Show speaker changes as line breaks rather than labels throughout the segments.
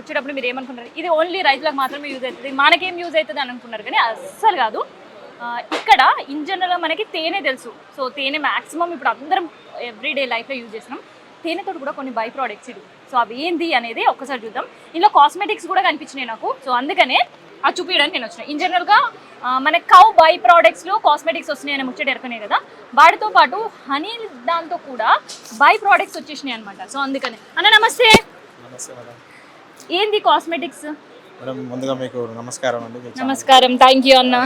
వచ్చేటప్పుడు మీరు ఏమనుకున్నారు, ఇది ఓన్లీ రైతులకు మాత్రమే యూజ్ అవుతుంది, మనకేం యూజ్ అవుతుంది అని అనుకున్నారు. కానీ అస్సలు కాదు. ఇక్కడ ఇన్ జనరల్గా మనకి తేనె తెలుసు. సో తేనె మ్యాక్సిమం ఇప్పుడు అందరం ఎవ్రీడే లైఫ్లో యూజ్ చేస్తున్నాం. తేనెతో కూడా కొన్ని బై ప్రోడక్ట్స్ ఇది. సో అవి ఏంది అనేది ఒక్కసారి చూద్దాం. ఇందులో కాస్మెటిక్స్ కూడా కనిపించినాయి నాకు. సో అందుకనే అది చూపించడానికి నేను వచ్చిన. ఇన్ జనరల్గా మన కౌ బై ప్రోడక్ట్స్లో కాస్మెటిక్స్ వస్తున్నాయి అని ముచ్చట ఎరకనే కదా, వాటితో పాటు హనీ దాంతో కూడా బై ప్రోడక్ట్స్ వచ్చేసినాయి అనమాట. సో అందుకనే అన్న నమస్తే. ఏంది కాస్మెటిక్స్?
మేడం ముందుగా మీకు నమస్కారం అండి.
నమస్కారం, థ్యాంక్ యూ అన్న.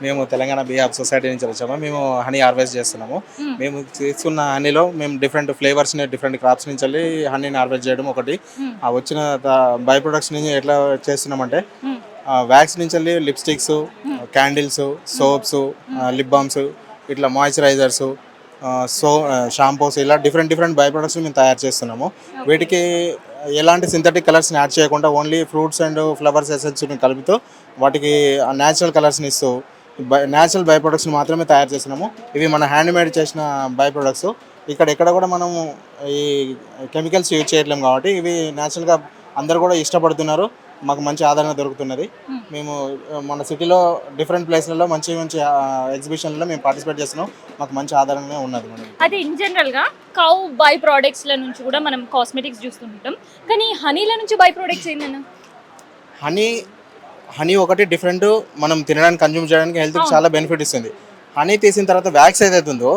మేము తెలంగాణ బీహార్ సొసైటీ నుంచి వచ్చాము. మేము హనీ హార్వెస్ట్ చేస్తున్నాము. మేము తీసుకున్న హనీలో మేము డిఫరెంట్ ఫ్లేవర్స్ని డిఫరెంట్ క్రాప్స్ నుంచి వెళ్ళి హనీని హార్వెస్ట్ చేయడం ఒకటి. ఆ వచ్చిన బై ప్రొడక్ట్స్ నుంచి ఎట్లా చేస్తున్నామంటే వ్యాక్స్ నుంచి వెళ్ళి lipsticks, candles, soaps, lip balms, ఇట్లా మాయిశ్చరైజర్స్, షాంపూస్, ఇలా డిఫరెంట్ బై ప్రొడక్ట్స్ మేము తయారు చేస్తున్నాము. వీటికి ఎలాంటి సింథటిక్ కలర్స్ని యాడ్ చేయకుండా ఓన్లీ ఫ్రూట్స్ అండ్ ఫ్లవర్స్ ఎసెన్స్ని కలుపుతూ వాటికి న్యాచురల్ కలర్స్ని ఇస్తూ న్యాచురల్ బై ప్రొడక్ట్స్ని మాత్రమే తయారు చేస్తున్నాము. ఇవి మన హ్యాండ్మేడ్ చేసిన బై ప్రొడక్ట్స్. ఎక్కడ కూడా మనము ఈ కెమికల్స్ యూజ్ చేయట్లేము కాబట్టి ఇవి న్యాచురల్గా అందరు కూడా ఇష్టపడుతున్నారు. మాకు మంచి ఆదరణ దొరుకుతున్నది. మేము మన సిటీలో డిఫరెంట్ ప్లేస్లలో మంచి ఎగ్జిబిషన్లలో మేము పార్టిసిపేట్ చేస్తున్నాం. మాకు మంచి ఆదరణనే ఉన్నది.
అది ఇన్ జనరల్గా కౌ బై ప్రోడక్ట్స్ల నుంచి కూడా మనం కాస్మెటిక్స్ చూస్తుంటాం. కానీ హనీల నుంచి బై ప్రోడక్ట్స్ ఏంటన్నా?
హనీ ఒకటి డిఫరెంట్, మనం తినడానికి కన్జ్యూమ్ చేయడానికి హెల్త్కి చాలా బెనిఫిట్ ఇస్తుంది. హనీ తీసిన తర్వాత వ్యాక్స్ ఏదైతే ఉందో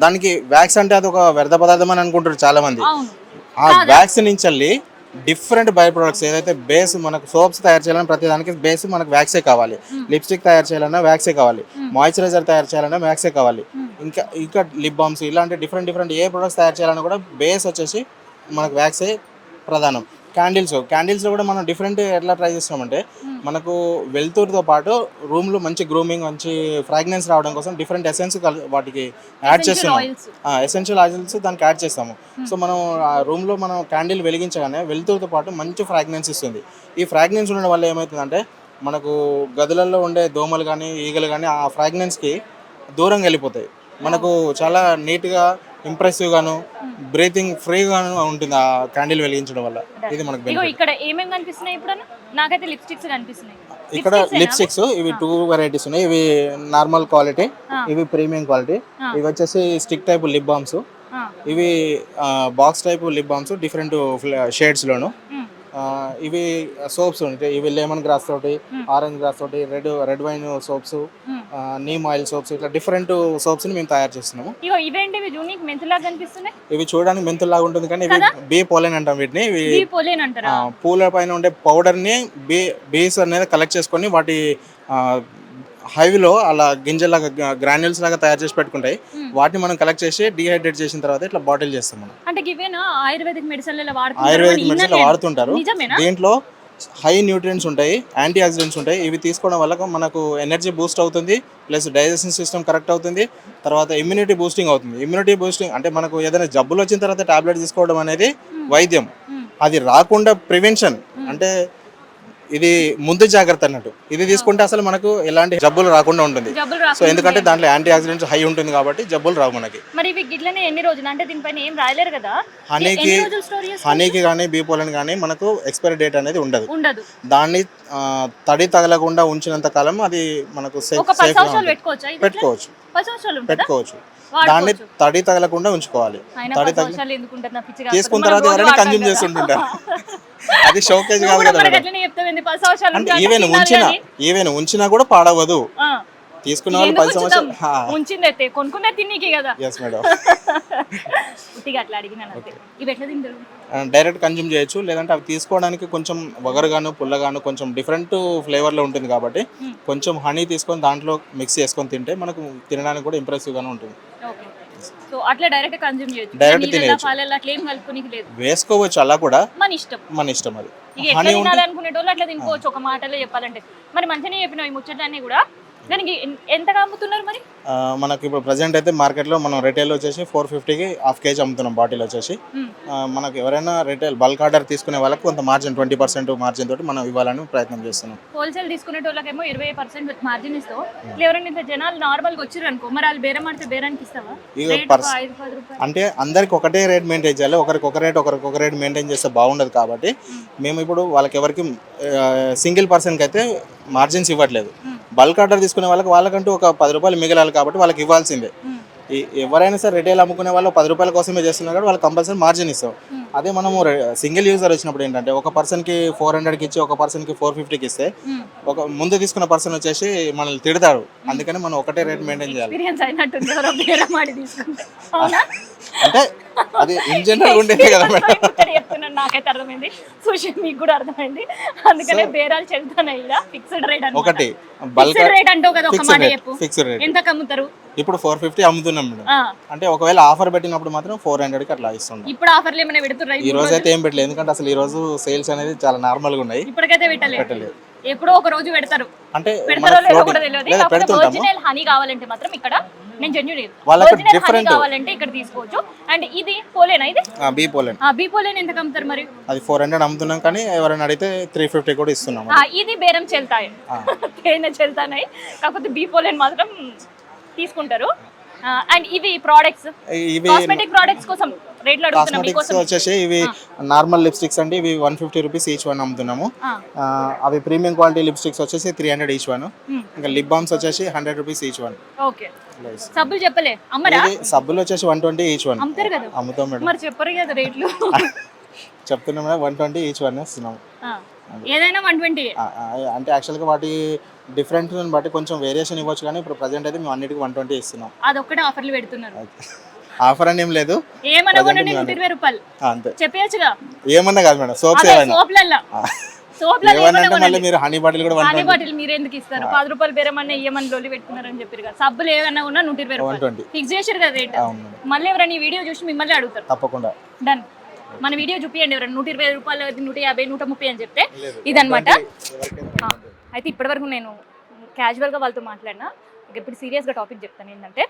దానికి వ్యాక్స్ అంటే అది ఒక వ్యర్థ పదార్థం అని అనుకుంటారు చాలా మంది. ఆ వ్యాక్స్ నుంచి వెళ్ళి డిఫరెంట్ బై ప్రొడక్ట్స్ ఏదైతే బేస్ మనకు సోప్స్ తయారు చేయాలన్నా ప్రతి దానికి బేస్ మనకు వ్యాక్సే కావాలి. లిప్స్టిక్ తయారు చేయాలన్నా వ్యాక్సే కావాలి. మాయిశ్చరైజర్ తయారు చేయాలన్నా వ్యాక్సే కావాలి. ఇంకా లిప్ బామ్స్ ఇలాంటి డిఫరెంట్ ఏ ప్రొడక్ట్స్ తయారు చేయాలన్నా కూడా బేస్ వచ్చేసి మనకు వ్యాక్సే ప్రధానం. క్యాండిల్స్లో కూడా మనం డిఫరెంట్ ఎట్లా ట్రై చేస్తున్నామంటే మనకు వెళ్తూరుతో పాటు రూమ్లో మంచి గ్రూమింగ్, మంచి ఫ్రాగ్రెన్స్ రావడం కోసం డిఫరెంట్ ఎసెన్స్ వాటికి యాడ్ చేస్తున్నాం. ఎసెన్షియల్ ఆయిల్స్ దానికి యాడ్ చేస్తాము. సో మనం ఆ రూమ్లో మనం క్యాండిల్ వెలిగించగానే వెళ్తూరుతో పాటు మంచి ఫ్రాగ్రెన్స్ ఇస్తుంది. ఈ ఫ్రాగ్రెన్స్ ఉండడం వల్ల ఏమవుతుందంటే మనకు గదులలో ఉండే దోమలు కానీ ఈగలు కానీ ఆ ఫ్రాగ్రెన్స్కి దూరంగా వెళ్ళిపోతాయి. మనకు చాలా నీట్గా ఇంప్రెసివ్ గాను బ్రీతింగ్ ఫ్రీగాను ఉంటుంది ఆ క్యాండిల్ వెలిగించడం వల్ల. ఇది మనకు
ఇక్కడ ఏమేమి కనిపిస్తున్నాయి ఇప్పుడు? నాకైతే లిప్స్టిక్స్ కనిపిస్తున్నాయి.
ఇక్కడ లిప్స్టిక్స్ ఇవి 2 వెరైటీస్ ఉన్నాయి. ఇవి నార్మల్ క్వాలిటీ, ఇవి ప్రీమియం క్వాలిటీ. ఇవి వచ్చేసి స్టిక్ టైప్ లిప్ బామ్స్, ఇవి box type lip balms different shades లోను. ఇవి సోప్స్ ఉంటాయి. ఇవి లెమన్ గ్రాస్ తోటి, ఆరెంజ్ గ్రాస్ తోటి, red wine soaps, neem oil soaps, ఇట్లా డిఫరెంట్ సోప్స్ ని మేము తయారు చేస్తున్నాము. ఇవి చూడడానికి మెంతుల్లాగా ఉంటుంది కానీ ఇవి బీ పోలెన్ అంటాం వీటిని. పూల పైన ఉండే పౌడర్ ని బీస్ అనేది కలెక్ట్ చేసుకొని వాటి హైవేలో అలా గింజలాగా గ్రాన్యూల్స్ లాగా తయారు చేసి పెట్టుకుంటాయి. వాటిని మనం కలెక్ట్ చేసి డీహైడ్రేట్ చేసిన తర్వాత ఇట్లా బాటిల్ చేస్తాం. మనం
ఆయుర్వేదిక్ మెడిసిన్
వాడుతుంటారు. దీంట్లో హై న్యూట్రియంట్స్ ఉంటాయి, యాంటీ ఆక్సిడెంట్స్ ఉంటాయి. ఇవి తీసుకోవడం వల్ల మనకు ఎనర్జీ బూస్ట్ అవుతుంది, ప్లస్ డైజెషన్ సిస్టమ్ కరెక్ట్ అవుతుంది, తర్వాత ఇమ్యూనిటీ బూస్టింగ్ అవుతుంది. ఇమ్యూనిటీ బూస్టింగ్ అంటే మనకు ఏదైనా జబ్బులు వచ్చిన తర్వాత టాబ్లెట్ తీసుకోవడం అనేది వైద్యం, అది రాకుండా ప్రివెన్షన్. అంటే ఇది ముందు జాగ్రత్త అన్నట్టు. ఇది తీసుకుంటే అసలు మనకు ఎలాంటి జబ్బులు రాకుండా ఉంటుంది. సో ఎందుకంటే దాంట్లో యాంటీ ఆక్సిడెంట్స్ హై ఉంటుంది కాబట్టి జబ్బులు రావు మనకి. హనీకి కానీ బీ పోలెన్ కానీ మనకు ఎక్స్పైరీ డేట్ అనేది ఉండదు. దాన్ని తడి తగలకుండా ఉంచినంత కాలం అది మనకు పెట్టుకోవచ్చు. దాన్ని తడి తగలకుండా ఉంచుకోవాలి. తడి తీసుకున్న తర్వాత ఎవరైనా కన్జ్యూమ్ చేస్తుంటారు. అది షోకేజ్ కాదు కదా. అంటే ఈవెన్ ఉంచినా కూడా పాడవదు. తీసుకున్న వాళ్ళు 10 సంవత్సరాలు డైరెక్ట్ కన్జ్యూమ్ చేయొచ్చు. లేదంటే అవి తీసుకోవడానికి కొంచెం వగరుగాను పుల్లగాను కొంచెం డిఫరెంట్ ఫ్లేవర్లో ఉంటుంది కాబట్టి కొంచెం హనీ తీసుకొని దాంట్లో మిక్స్ చేసుకొని తింటే మనకు తినడానికి కూడా ఇంప్రెసివ్ గానే ఉంటుంది. వేసుకోవచ్చు, అలా కూడా మన ఇష్టం. అది
హనీ అనుకునేటోళ్ళు అట్లా తినుకోవచ్చు. ఒక మాటలో చెప్పాలంటే మరి మంచిగా చెప్పిన ఈ ముచ్చట్లన్నీ కూడా దానికి ఎంతగా అమ్ముతున్నారు మరి?
మనకి ఇప్పుడు ప్రజెంట్ అయితే మార్కెట్లో మనం రిటైల్ వచ్చేసి 450కి హాఫ్ కేజీ అమ్ముతున్నాం బాటిల్ వచ్చేసి. మనకు ఎవరైనా రిటైల్ బల్క్ ఆర్డర్ తీసుకునే వాళ్ళకి కొంత మార్జిన్ 20% మార్జిన్ తోటి మనం ఇవ్వాలని ప్రయత్నం చేస్తున్నాం.
హోల్సేల్ తీసుకునే వాళ్ళకేమో 20% మార్జిన్ ఇస్తావు. ఎవరైనా ఇంత జనాలు నార్మల్గా వచ్చారు అనుకో, మరి వాళ్ళు బేరం ఆడితే బేరానికి ఇస్తావా?
అంటే అందరికి ఒకటే రేట్ మెయింటైన్ చేయాలి, ఒకరికి ఒక రేట్ ఒకరికి ఒక రేట్ మెయింటైన్ చేస్తే బాగుండదు. కాబట్టి మేము ఇప్పుడు వాళ్ళకి ఎవరికి సింగిల్ పర్సన్కి అయితే మార్జిన్స్ ఇవ్వట్లేదు. బల్క్ ఆర్డర్ తీసుకునే వాళ్ళకంటూ ఒక 10 రూపాయలు మిగలాలి కాబట్టి వాళ్ళకి ఇవ్వాల్సిందే. ఎవరైనా సరే రిటైల్ అమ్ముకునే వాళ్ళు 10 రూపాయల కోసమే చేస్తున్నారు కాబట్టి వాళ్ళకి కంపల్సరీ మార్జిన్ ఇస్తాం. అదే మనము సింగిల్ యూజర్ వచ్చినప్పుడు ఏంటంటే ఒక పర్సన్కి 400కి ఇచ్చి ఒక పర్సన్కి 450కి ఇస్తే ఒక ముందు తీసుకున్న పర్సన్ వచ్చేసి మనల్ని తిడతాడు. అందుకని మనం ఒకటే రేట్ మెయింటైన్ చేయాలి. అంటే అది ఇన్ జనరల్ ఉండేదే కదా మేడం.
చెప్తున్నాను, నాకైతే అర్థమైంది, సోషల్ మీకు కూడా అర్థమైంది. అందుకనే బేరాలు చెల్లుతున్నాయి. ఫిక్స్డ్ రేట్
ఒకటి బల్క్
రేట్ అంటావు కదా, ఒక మాట చెప్పు.
ఫిక్స్డ్ రేట్
ఎంత అమ్ముతారు?
ఇప్పుడు 450 అమ్ముతున్నాం మేడం. అంటే ఒకవేళ ఆఫర్ పెట్టినప్పుడు మాత్రం 400కి అట్లా ఇస్తున్నాం.
ఇప్పుడు ఆఫర్లు ఏమైనా పెడుతున్నారు?
ఈ రోజు అయితే ఏం పెట్టలేదు, ఎందుకంటే అసలు ఈ రోజు సేల్స్ అనేది చాలా నార్మల్ గా ఉన్నాయి.
ఇప్పటికైతే పెట్టలేదు. ఎప్పుడో ఒక రోజు పెడతారు.
అంటే
ఒరిజినల్ హనీ కావాలంటే మాత్రం ఇక్కడ నేను జెన్యూన్ కావాలంటే ఇక్కడ తీసుకోవచ్చు. అండ్ ఇది పోలేనా? ఇది
బీ పోలేన్.
బీ పోలేన్ ఎంత అమ్ముతారు మరి?
అది 400 అమ్ముతున్నాం, కానీ ఎవరైనా అడిగితే 350 కూడా ఇస్తున్నాం.
ఇది బేరం చెల్తాయి, తేనె చెల్తాయి, కాకపోతే బీ పోలేన్ మాత్రం తీసుకుంటారు. అండ్ ఇవి ప్రొడక్ట్స్, కాస్మెటిక్ ప్రొడక్ట్స్ కోసం రేట్లు అడుగుతున్నాం.
కాస్మెటిక్స్ వచ్చేసి ఇవి నార్మల్ లిప్స్టిక్స్ అండి, ఇవి 150 రూపీస్ ఈచ్ వన్ అమ్ముతున్నాము. అవి ప్రీమియం క్వాలిటీ లిప్స్టిక్స్ వచ్చేసి 300 ఈచ్ వన్. ఇంకా లిప్ బామ్స్ వచ్చేసి 100 రూపీస్ ఈచ్ వన్.
ఓకే. సబ్బులు చెప్పలే అమ్మరా?
సబ్బులు వచ్చేసి 120 ఈచ్ వన్
అమ్ముతారు కదా.
అమ్ముతాం మేడం.
మరి చెప్పరు కదా రేట్లు.
చెప్తున్నాం మేడం, 120 ఈచ్ వన్ ఇస్తున్నాం.
ఏదైనా 120.
అంటే యాక్చువల్గా వాటి డిఫరెంట్ బట్టి కొంచెం వేరియేషన్ ఇవ్వచ్చు, కానీ ఇప్పుడు ప్రజెంట్ అయితే మేము అన్నిటికీ 120 ఇస్తున్నాం.
అదొక్కటే ఆఫర్లు పెడుతున్నారు.
ఆఫర్ అని ఏం లేదు,
ఏమన్నా 20 రూపాయలు
అంతే.
చెప్పేయచ్చుగా.
ఏమన్నా కాదు మేడం, సోప్స్ మళ్ళీ మీరు హనీ బాటిల్ కూడా
హనీ బాటిల్ మీరు ఎందుకు ఇస్తారు? 10 రూపాయలు బేరమన్నా ఇయ్యమని లొల్లి పెట్టుకున్నారని చెప్పారు కదా. సబ్బులు ఏమన్నా ఉన్నా 120 రూపాయలు ఫిక్స్ చేశారు కదా రేట్. మళ్ళీ ఎవరైనా ఈ వీడియో చూసి మిమ్మల్ని అడుగుతారు.
తప్పకుండా
డన్. మన వీడియో చూపియండి ఎవరైనా 120 రూపాయలు, 150, 130 అని చెప్తే ఇదనమాట. అయితే ఇప్పటివరకు నేను క్యాజువల్గా వాళ్ళతో మాట్లాడినా. ఇప్పుడు సీరియస్గా టాపిక్ చెప్తాను. ఏంటంటే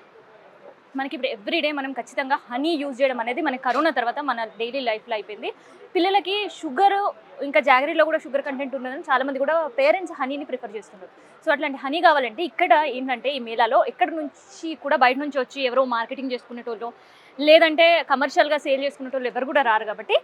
మనకి ఇప్పుడు ఎవ్రీడే మనం ఖచ్చితంగా హనీ యూజ్ చేయడం అనేది మన కరోనా తర్వాత మన డైలీ లైఫ్లో అయిపోయింది. పిల్లలకి షుగర్, ఇంకా జాగరీలో కూడా షుగర్ కంటెంట్ ఉన్నదని చాలామంది కూడా పేరెంట్స్ హనీని ప్రిఫర్ చేస్తున్నారు. సో అట్లాంటి హనీ కావాలంటే ఇక్కడ ఏంటంటే ఈ మేళాలో ఎక్కడి నుంచి కూడా బయట నుంచి వచ్చి ఎవరో మార్కెటింగ్ చేసుకునేటోళ్ళు, లేదంటే కమర్షియల్గా సేల్ చేసుకునేటోళ్ళు ఎవరు కూడా రారు. కాబట్టి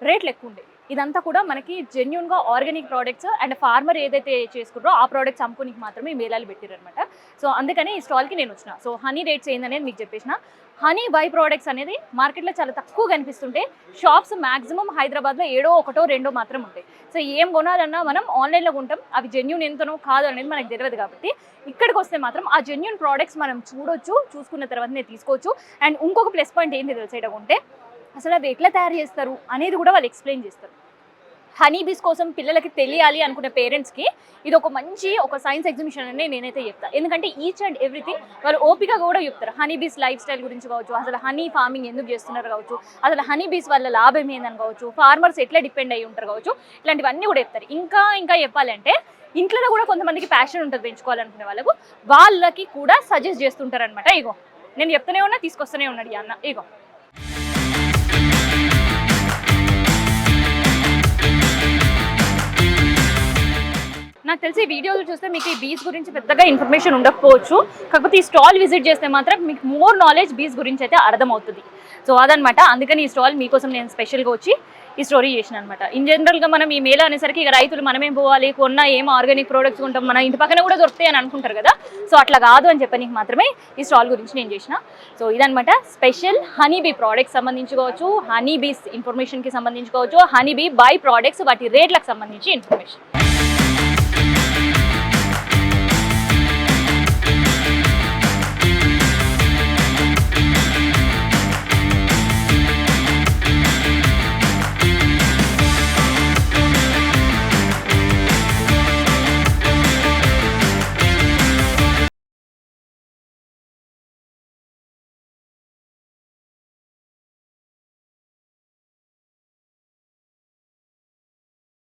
రేట్లు ఎక్కువ ఉంటాయి. ఇదంతా కూడా మనకి జెన్యున్గా ఆర్గానిక్ ప్రోడక్ట్స్ అండ్ ఫార్మర్ ఏదైతే చేసుకున్నారో ఆ ప్రోడక్ట్స్ అమ్ముకోనికి మాత్రమే ఈ మేళాలు పెట్టారు అనమాట. సో అందుకని ఈ స్టాల్కి నేను వచ్చిన. సో హనీ రేట్స్ ఏందనేది మీకు చెప్పేసిన. హనీ బై ప్రోడక్ట్స్ అనేది మార్కెట్లో చాలా తక్కువ కనిపిస్తుంటే షాప్స్ మ్యాక్సిమం హైదరాబాద్లో 7, 1, 2 మాత్రం ఉంటాయి. సో ఏం కొనాలన్నా మనం ఆన్లైన్లో కొంటాం, అవి జెన్యున్ ఎంతనో కాదు అనేది మనకు తెలియదు. కాబట్టి ఇక్కడికి వస్తే మాత్రం ఆ జెన్యున్ ప్రోడక్ట్స్ మనం చూడొచ్చు, చూసుకున్న తర్వాతనే తీసుకోవచ్చు. అండ్ ఇంకొక ప్లస్ పాయింట్ ఏంటి తెలిసేట ఉంటే అసలు అవి ఎట్లా తయారు చేస్తారు అనేది కూడా వాళ్ళు ఎక్స్ప్లెయిన్ చేస్తారు. హనీ బీస్ కోసం పిల్లలకి తెలియాలి అనుకునే పేరెంట్స్కి ఇది ఒక మంచి సైన్స్ ఎగ్జిబిషన్ అని నేనైతే చెప్తాను. ఎందుకంటే ఈచ్ అండ్ ఎవ్రీథింగ్ వాళ్ళు ఓపిక కూడా చెప్తారు. హనీ బీస్ లైఫ్ స్టైల్ గురించి కావచ్చు, అసలు హనీ ఫార్మింగ్ ఎందుకు చేస్తున్నారు కావచ్చు, అసలు హనీ బీస్ వల్ల లాభం ఏందని కావచ్చు, ఫార్మర్స్ ఎట్లా డిపెండ్ అయ్యి ఉంటారు కావచ్చు, ఇలాంటివన్నీ కూడా చెప్తారు. ఇంకా చెప్పాలంటే ఇంట్లో కూడా కొంతమందికి ప్యాషన్ ఉంటుంది పెంచుకోవాలనుకునే వాళ్ళకి కూడా సజెస్ట్ చేస్తుంటారు అనమాట. ఇగో నేను చెప్తూనే ఉన్నా, తీసుకొస్తూనే ఉన్నాడు అన్న. ఇగో నాకు తెలిసి ఈ వీడియోలు చూస్తే మీకు ఈ బీస్ గురించి పెద్దగా ఇన్ఫర్మేషన్ ఉండకపోవచ్చు. కాకపోతే ఈ స్టాల్ విజిట్ చేస్తే మాత్రం మీకు మోర్ నాలెడ్జ్ బీస్ గురించి అయితే అర్థమవుతుంది. సో అదనమాట. అందుకని ఈ స్టాల్ మీకోసం నేను స్పెషల్గా వచ్చి ఈ స్టోరీ చేసిన అనమాట. ఇన్ జనరల్గా మనం ఈ మేళ అనేసరికి ఇక రైతులు మనమేం పోవాలి, కొన్న ఏం ఆర్గానిక్ ప్రోడక్ట్స్ ఉంటాం, మన ఇంటి పక్కన కూడా దొరుకుతాయి అని అనుకుంటారు కదా. సో అట్లా కాదు అని చెప్పడానికి మాత్రమే ఈ స్టాల్ గురించి నేను చేసిన. సో ఇదనమాట స్పెషల్ హనీ బీ ప్రోడక్ట్స్ సంబంధించుకోవచ్చు, హనీ బీస్ ఇన్ఫర్మేషన్కి సంబంధించుకోవచ్చు, హనీ బీ బై ప్రోడక్ట్స్ వాటి రేట్లకు సంబంధించి ఇన్ఫర్మేషన్.